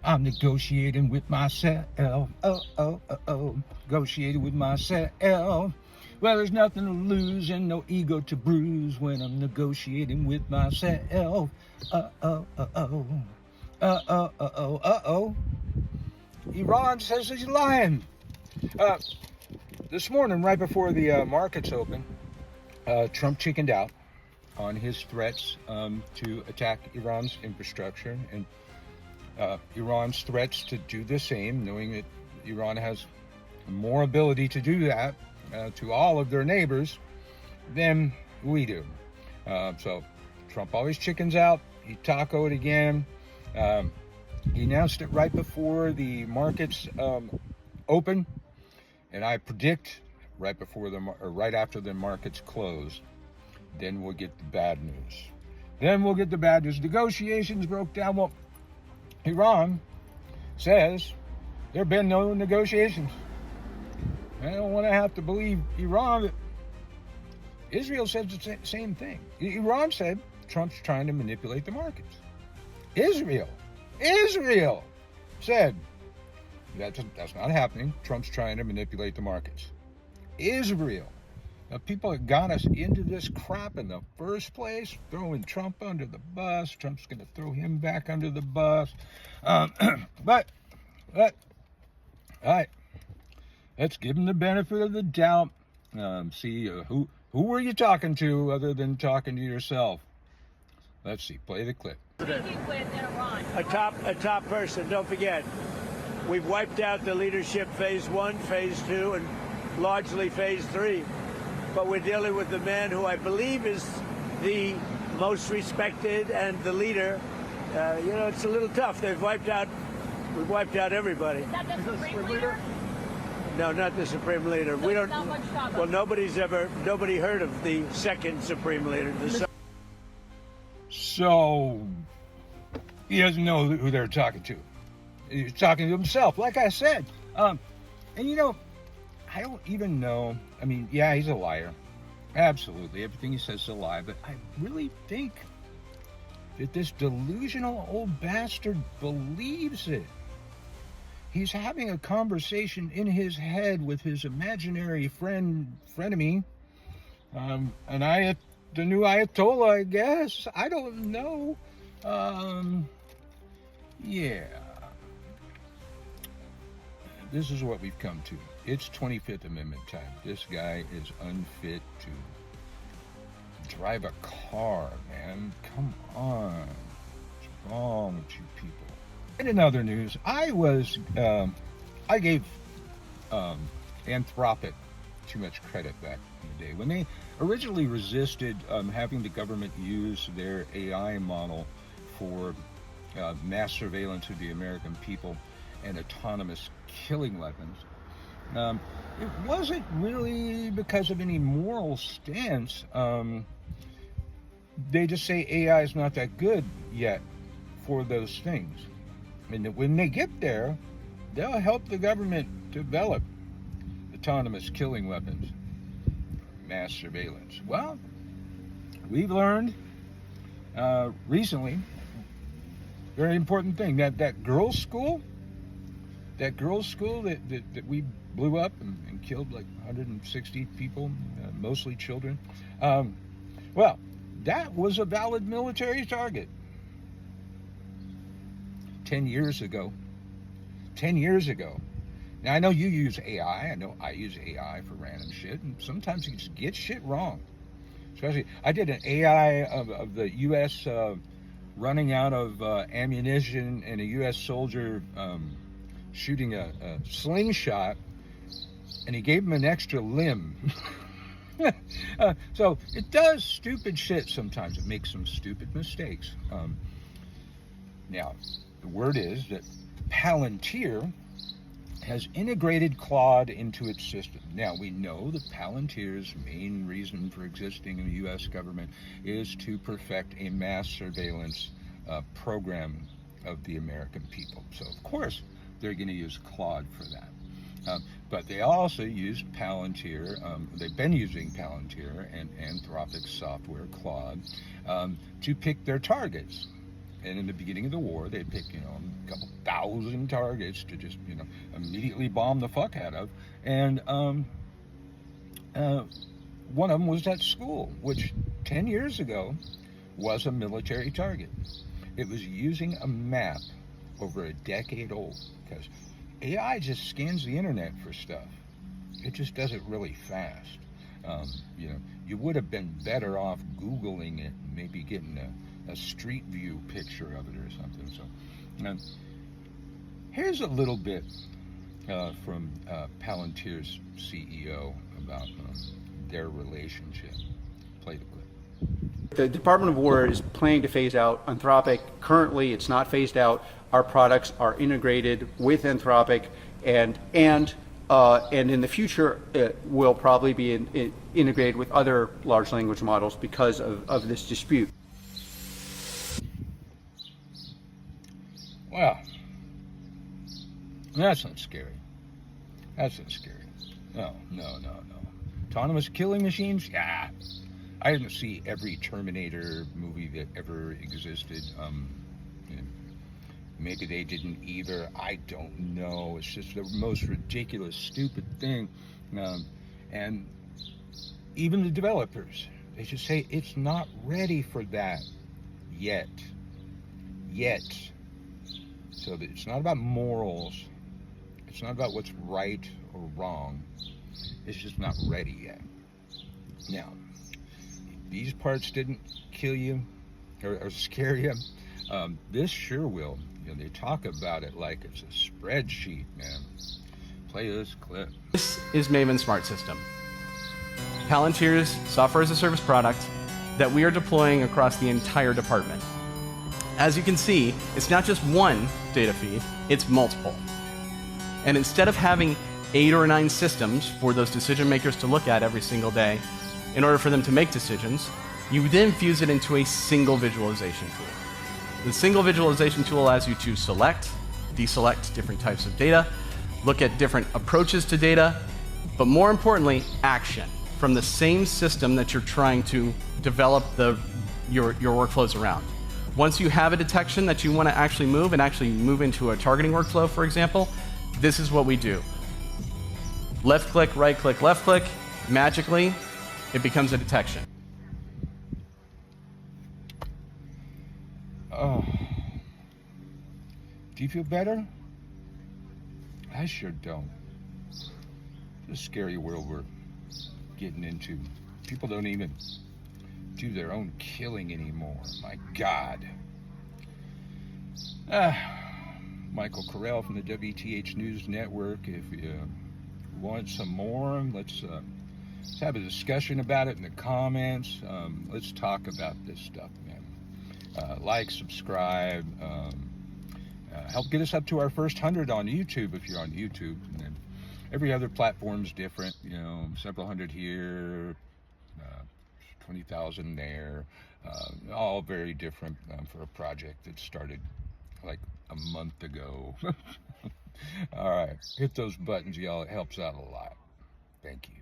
I'm negotiating with myself. Negotiating with myself. Well, there's nothing to lose and no ego to bruise when I'm negotiating with myself. Iran says he's lying. This morning, right before the markets open, Trump chickened out on his threats to attack Iran's infrastructure and Iran's threats to do the same, knowing that Iran has more ability to do that to all of their neighbors than we do. So Trump always chickens out. He tacoed again. He announced it right before the markets open, and I predict right after the markets close, then we'll get the bad news. Negotiations broke down. Well, Iran says there have been no negotiations. I don't want to have to believe Iran, but Israel said the same thing. Iran said Trump's trying to manipulate the markets. Israel said that's not happening. Trump's trying to manipulate the markets. Israel, the people that got us into this crap in the first place, throwing Trump under the bus. Trump's going to throw him back under the bus. But, all right, let's give him the benefit of the doubt. See, who were you talking to other than talking to yourself? Let's see. Play the clip. A top person. Don't forget, we've wiped out the leadership phase 1, phase 2, and largely phase 3. But we're dealing with the man who I believe is the most respected and the leader. It's a little tough. We've wiped out everybody. Is that the Supreme Leader? No, not the Supreme Leader. So we don't. Not much talk Well, nobody heard of the second Supreme Leader. So he doesn't know who they're talking to. He's talking to himself, like I said. And I don't even know. I mean, yeah, he's a liar. Absolutely. Everything he says is a lie. But I really think that this delusional old bastard believes it. He's having a conversation in his head with his imaginary frenemy. The new Ayatollah, I guess. I don't know. Yeah. This is what we've come to. It's 25th Amendment time. This guy is unfit to drive a car, man. Come on. What's wrong with you people? In other news, I gave Anthropic too much credit back in the day. When they originally resisted having the government use their AI model for mass surveillance of the American people and autonomous killing weapons, it wasn't really because of any moral stance. They just say AI is not that good yet for those things. And when they get there, they'll help the government develop autonomous killing weapons, mass surveillance. Well, we've learned recently, very important thing, that girls' school that we blew up and killed like 160 people, mostly children. Well, that was a valid military target 10 years ago. 10 years ago. Now, I know you use AI. I know I use AI for random shit, and sometimes you just get shit wrong. Especially, I did an AI of the U.S. Running out of ammunition and a U.S. soldier shooting a slingshot, and he gave him an extra limb. So it does stupid shit sometimes. It makes some stupid mistakes. Now, the word is that Palantir has integrated Claude into its system. Now, we know that Palantir's main reason for existing in the U.S. government is to perfect a mass surveillance program of the American people. So, of course, they're going to use Claude for that. But they also use Palantir. They've been using Palantir and Anthropic software, Claude, to pick their targets. And in the beginning of the war, they'd pick, a couple thousand targets to just, immediately bomb the fuck out of. And one of them was that school, which 10 years ago was a military target. It was using a map over a decade old, because AI just scans the internet for stuff. It just does it really fast. You would have been better off Googling it, maybe getting a street view picture of it or something. So here's a little bit from Palantir's CEO about their relationship. Play the clip. The Department of War is planning to phase out Anthropic. Currently, it's not phased out. Our products are integrated with Anthropic, and in the future, it will probably be integrated with other large language models because of this dispute. Well, that's not scary. That's not scary. No. Autonomous killing machines? Yeah. I didn't see every Terminator movie that ever existed. Maybe they didn't either. I don't know. It's just the most ridiculous, stupid thing. And even the developers, they just say it's not ready for that yet. So that it's not about morals. It's not about what's right or wrong. It's just not ready yet. Now, if these parts didn't kill you or scare you, this sure will. They talk about it like it's a spreadsheet, man. Play this clip. This is Maven Smart System, Palantir's software as a service product that we are deploying across the entire department. As you can see, it's not just one data feed, it's multiple. And instead of having 8 or 9 systems for those decision makers to look at every single day in order for them to make decisions, you then fuse it into a single visualization tool. The single visualization tool allows you to select, deselect different types of data, look at different approaches to data, but more importantly, action from the same system that you're trying to develop your workflows around. Once you have a detection that you want to actually move into a targeting workflow, for example, this is what we do. Left click, right click, left click, magically, it becomes a detection. Oh. Do you feel better? I sure don't. It's a scary world we're getting into. People don't even do their own killing anymore. My God. Michael Carell from the WTH News Network. If you want some more, let's have a discussion about it in the comments. Let's talk about this stuff, man. Like, subscribe, help get us up to our first 100 on YouTube if you're on YouTube. And then every other platform's different, several hundred here, 20,000 there, all very different for a project that started like a month ago. All right, hit those buttons, y'all. It helps out a lot. Thank you.